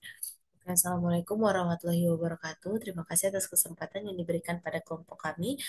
Oke, Assalamualaikum warahmatullahi wabarakatuh. Terima kasih atas kesempatan yang diberikan pada kelompok kami.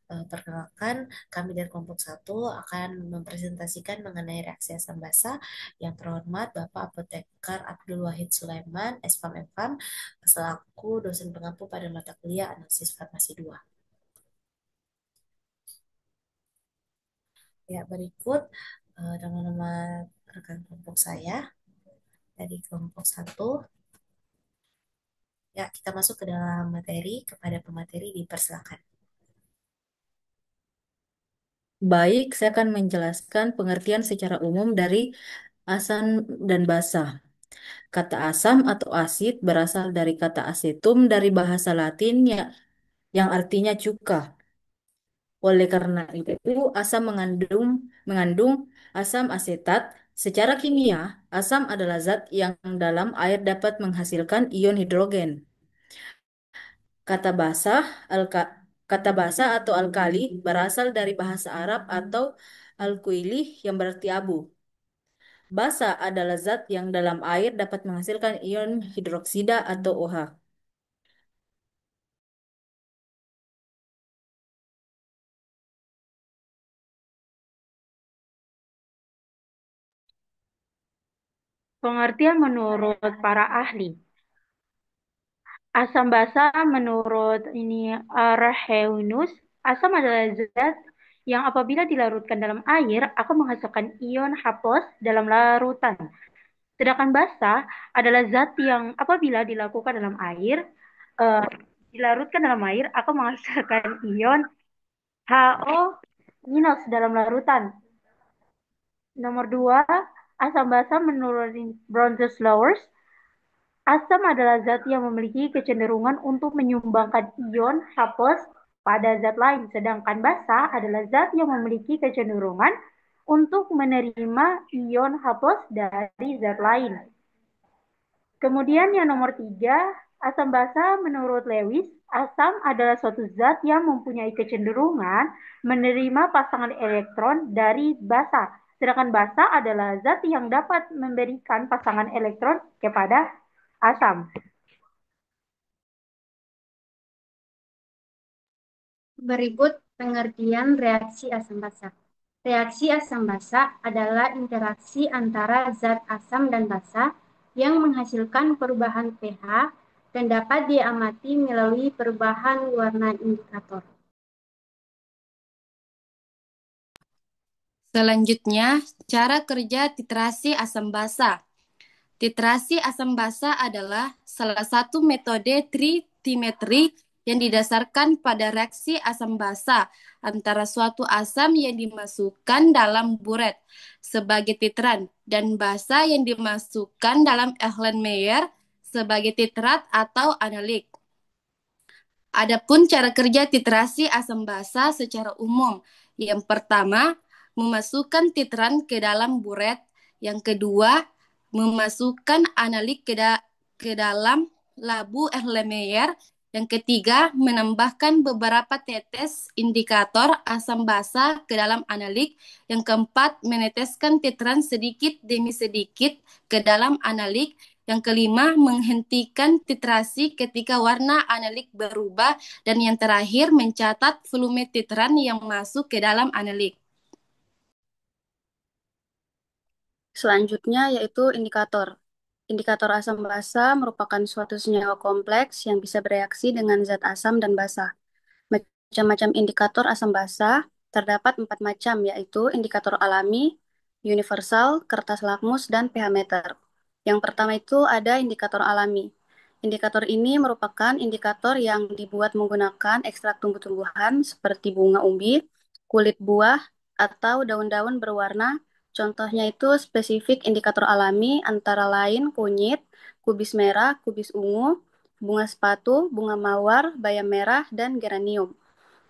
Perkenalkan, kami dari kelompok satu akan mempresentasikan mengenai reaksi asam basa. Yang terhormat Bapak Apoteker Abdul Wahid Sulaiman, SPAM MPAM, selaku dosen pengampu pada mata kuliah Analisis Farmasi 2. Ya, berikut nama-nama rekan kelompok saya dari kelompok satu. Ya, kita masuk ke dalam materi. Kepada pemateri dipersilakan. Baik, saya akan menjelaskan pengertian secara umum dari asam dan basa. Kata asam atau asid berasal dari kata asetum dari bahasa Latin yang artinya cuka. Oleh karena itu, asam mengandung asam asetat. Secara kimia, asam adalah zat yang dalam air dapat menghasilkan ion hidrogen. Kata basa, alka, kata basa atau alkali berasal dari bahasa Arab atau alkuilih yang berarti abu. Basa adalah zat yang dalam air dapat menghasilkan ion hidroksida atau OH. Pengertian menurut para ahli. Asam basa menurut Arrhenius, asam adalah zat yang apabila dilarutkan dalam air akan menghasilkan ion H+ dalam larutan. Sedangkan basa adalah zat yang apabila dilakukan dalam air, eh, dilarutkan dalam air akan menghasilkan ion HO- dalam larutan. Nomor dua, asam basa menurut Bronsted-Lowers, asam adalah zat yang memiliki kecenderungan untuk menyumbangkan ion H+ pada zat lain, sedangkan basa adalah zat yang memiliki kecenderungan untuk menerima ion H+ dari zat lain. Kemudian yang nomor tiga, asam basa menurut Lewis, asam adalah suatu zat yang mempunyai kecenderungan menerima pasangan elektron dari basa, sedangkan basa adalah zat yang dapat memberikan pasangan elektron kepada asam. Berikut pengertian reaksi asam basa. Reaksi asam basa adalah interaksi antara zat asam dan basa yang menghasilkan perubahan pH dan dapat diamati melalui perubahan warna indikator. Selanjutnya, cara kerja titrasi asam basa. Titrasi asam basa adalah salah satu metode tritimetri yang didasarkan pada reaksi asam basa antara suatu asam yang dimasukkan dalam buret sebagai titran dan basa yang dimasukkan dalam Erlenmeyer sebagai titrat atau analik. Adapun cara kerja titrasi asam basa secara umum. Yang pertama, memasukkan titran ke dalam buret. Yang kedua, memasukkan analik ke dalam labu Erlenmeyer. Yang ketiga, menambahkan beberapa tetes indikator asam basa ke dalam analik. Yang keempat, meneteskan titran sedikit demi sedikit ke dalam analik. Yang kelima, menghentikan titrasi ketika warna analik berubah. Dan yang terakhir, mencatat volume titran yang masuk ke dalam analik. Selanjutnya yaitu indikator. Indikator asam basa merupakan suatu senyawa kompleks yang bisa bereaksi dengan zat asam dan basa. Macam-macam indikator asam basa terdapat 4 macam, yaitu indikator alami, universal, kertas lakmus, dan pH meter. Yang pertama itu ada indikator alami. Indikator ini merupakan indikator yang dibuat menggunakan ekstrak tumbuh-tumbuhan seperti bunga umbi, kulit buah, atau daun-daun berwarna. Contohnya itu spesifik indikator alami antara lain kunyit, kubis merah, kubis ungu, bunga sepatu, bunga mawar, bayam merah, dan geranium.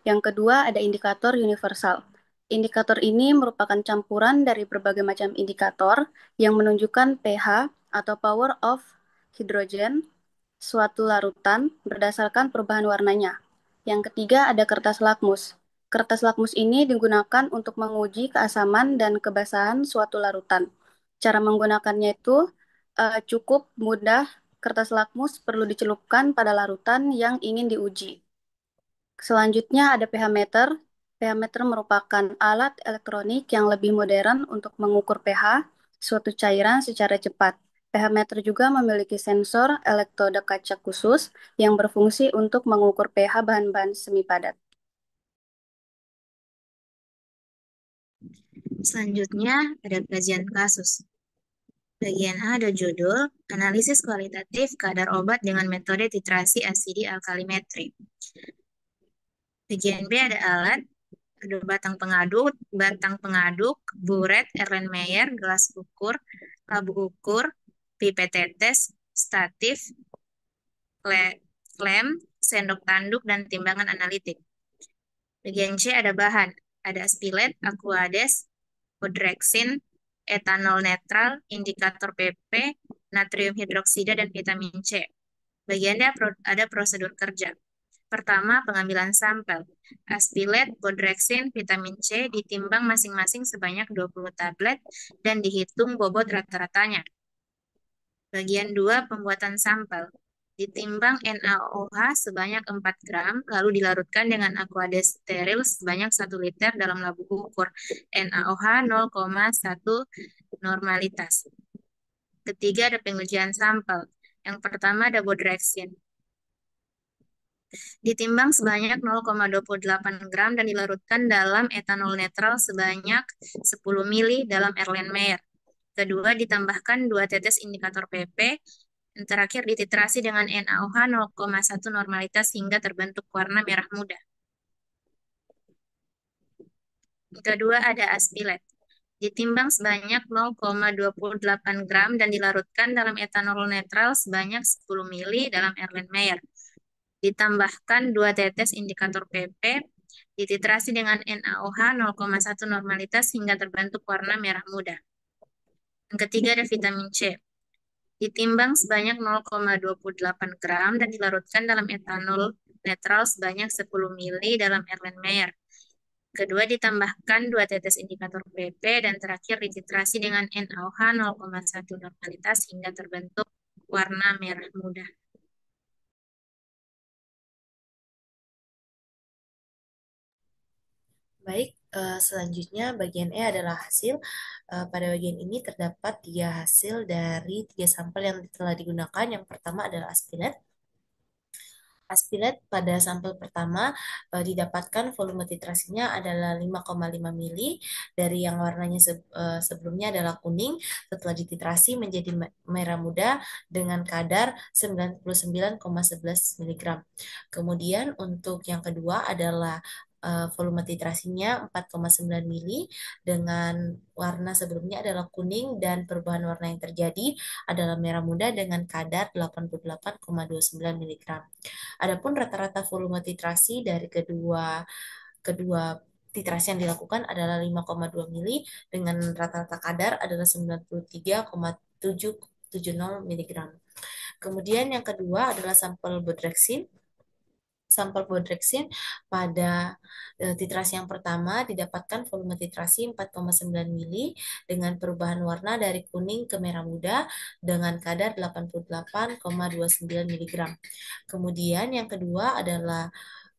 Yang kedua ada indikator universal. Indikator ini merupakan campuran dari berbagai macam indikator yang menunjukkan pH atau power of hydrogen suatu larutan berdasarkan perubahan warnanya. Yang ketiga ada kertas lakmus. Kertas lakmus ini digunakan untuk menguji keasaman dan kebasahan suatu larutan. Cara menggunakannya itu cukup mudah kertas lakmus perlu dicelupkan pada larutan yang ingin diuji. Selanjutnya ada pH meter. pH meter merupakan alat elektronik yang lebih modern untuk mengukur pH suatu cairan secara cepat. pH meter juga memiliki sensor elektroda kaca khusus yang berfungsi untuk mengukur pH bahan-bahan semi padat. Selanjutnya ada kajian kasus. Bagian A ada judul, analisis kualitatif kadar obat dengan metode titrasi asidi alkalimetri. Bagian B ada alat, ada batang pengaduk, buret, Erlenmeyer, gelas ukur, labu ukur, pipet tetes, statif, lem, sendok tanduk, dan timbangan analitik. Bagian C ada bahan, ada aspilet, aquades, podrexin, etanol netral, indikator PP, natrium hidroksida, dan vitamin C. Bagian D ada prosedur kerja. Pertama, pengambilan sampel. Aspilet, podrexin, vitamin C ditimbang masing-masing sebanyak 20 tablet dan dihitung bobot rata-ratanya. Bagian 2, pembuatan sampel. Ditimbang NaOH sebanyak 4 gram, lalu dilarutkan dengan aquades steril sebanyak 1 liter dalam labu ukur. NaOH 0,1 normalitas. Ketiga, ada pengujian sampel. Yang pertama ada bodrexin. Ditimbang sebanyak 0,28 gram dan dilarutkan dalam etanol netral sebanyak 10 mili dalam Erlenmeyer. Kedua, ditambahkan 2 tetes indikator PP. Dan terakhir, dititrasi dengan NaOH 0,1 normalitas hingga terbentuk warna merah muda. Kedua, ada aspilet. Ditimbang sebanyak 0,28 gram dan dilarutkan dalam etanol netral sebanyak 10 mili dalam Erlenmeyer. Ditambahkan 2 tetes indikator PP, dititrasi dengan NaOH 0,1 normalitas hingga terbentuk warna merah muda. Yang ketiga ada vitamin C. Ditimbang sebanyak 0,28 gram dan dilarutkan dalam etanol netral sebanyak 10 mili dalam Erlenmeyer. Kedua, ditambahkan 2 tetes indikator PP dan terakhir dititrasi dengan NaOH 0,1 normalitas hingga terbentuk warna merah muda. Baik, selanjutnya bagian E adalah hasil. Pada bagian ini terdapat 3 hasil dari 3 sampel yang telah digunakan. Yang pertama adalah aspilet. Aspilet pada sampel pertama didapatkan volume titrasinya adalah 5,5 mili dari yang warnanya sebelumnya adalah kuning, setelah dititrasi menjadi merah muda dengan kadar 99,11 mg. Kemudian untuk yang kedua adalah volume titrasinya 4,9 mili dengan warna sebelumnya adalah kuning dan perubahan warna yang terjadi adalah merah muda dengan kadar 88,29 mg. Adapun rata-rata volume titrasi dari kedua kedua titrasi yang dilakukan adalah 5,2 mili dengan rata-rata kadar adalah 93,770 mg. Kemudian yang kedua adalah sampel bodrexin. Sampel bodrexin pada titrasi yang pertama didapatkan volume titrasi 4,9 mili dengan perubahan warna dari kuning ke merah muda dengan kadar 88,29 mg. Kemudian yang kedua adalah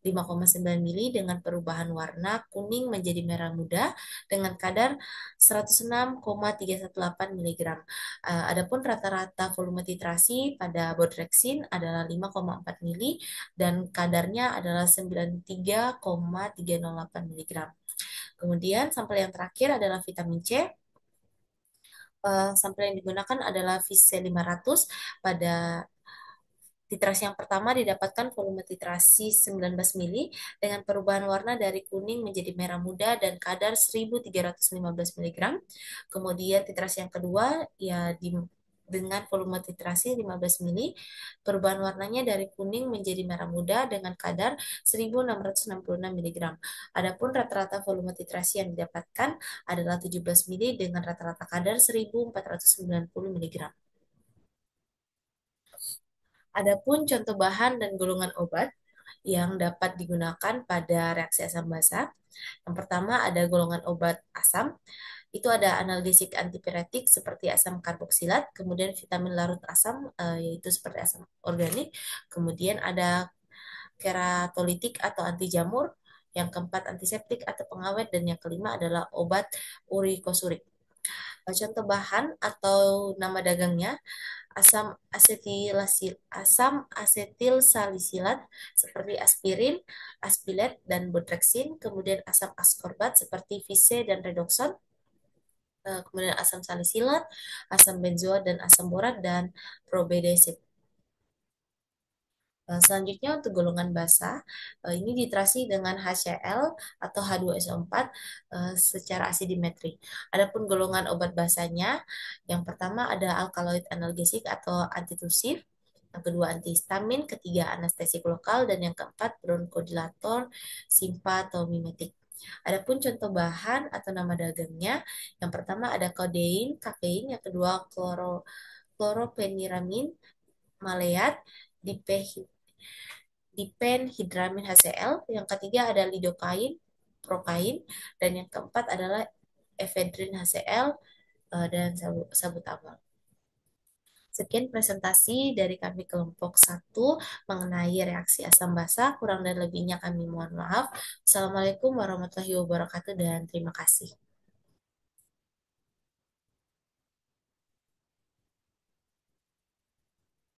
5,9 mili dengan perubahan warna kuning menjadi merah muda dengan kadar 106,318 mg. Adapun rata-rata volume titrasi pada bodrexin adalah 5,4 mili dan kadarnya adalah 93,308 mg. Kemudian sampel yang terakhir adalah vitamin C. Sampel yang digunakan adalah VC 500 pada titrasi yang pertama didapatkan volume titrasi 19 mili dengan perubahan warna dari kuning menjadi merah muda dan kadar 1315 mg. Kemudian titrasi yang kedua dengan volume titrasi 15 mili, perubahan warnanya dari kuning menjadi merah muda dengan kadar 1666 mg. Adapun rata-rata volume titrasi yang didapatkan adalah 17 mili dengan rata-rata kadar 1490 mg. Adapun contoh bahan dan golongan obat yang dapat digunakan pada reaksi asam basa. Yang pertama ada golongan obat asam. Itu ada analgesik antipiretik seperti asam karboksilat, kemudian vitamin larut asam yaitu seperti asam organik, kemudian ada keratolitik atau anti jamur, yang keempat antiseptik atau pengawet, dan yang kelima adalah obat urikosurik. Contoh bahan atau nama dagangnya asam asetil salisilat seperti aspirin, aspilet, dan bodreksin, kemudian asam askorbat seperti vise dan redoxon, kemudian asam salisilat, asam benzoat dan asam borat, dan probedesit. Selanjutnya untuk golongan basa, ini diterasi dengan HCl atau H2SO4 secara asidimetri. Adapun golongan obat basanya, yang pertama ada alkaloid analgesik atau antitusif, yang kedua antihistamin, ketiga anestesik lokal, dan yang keempat bronkodilator, simpatomimetik. Adapun contoh bahan atau nama dagangnya, yang pertama ada kodein, kafein, yang kedua kloropheniramin, maleat, dipenhidramin HCl, yang ketiga ada lidokain, prokain, dan yang keempat adalah efedrin HCl dan sabutamol. Sekian presentasi dari kami kelompok 1 mengenai reaksi asam basa. Kurang dan lebihnya kami mohon maaf. Assalamualaikum warahmatullahi wabarakatuh dan terima kasih.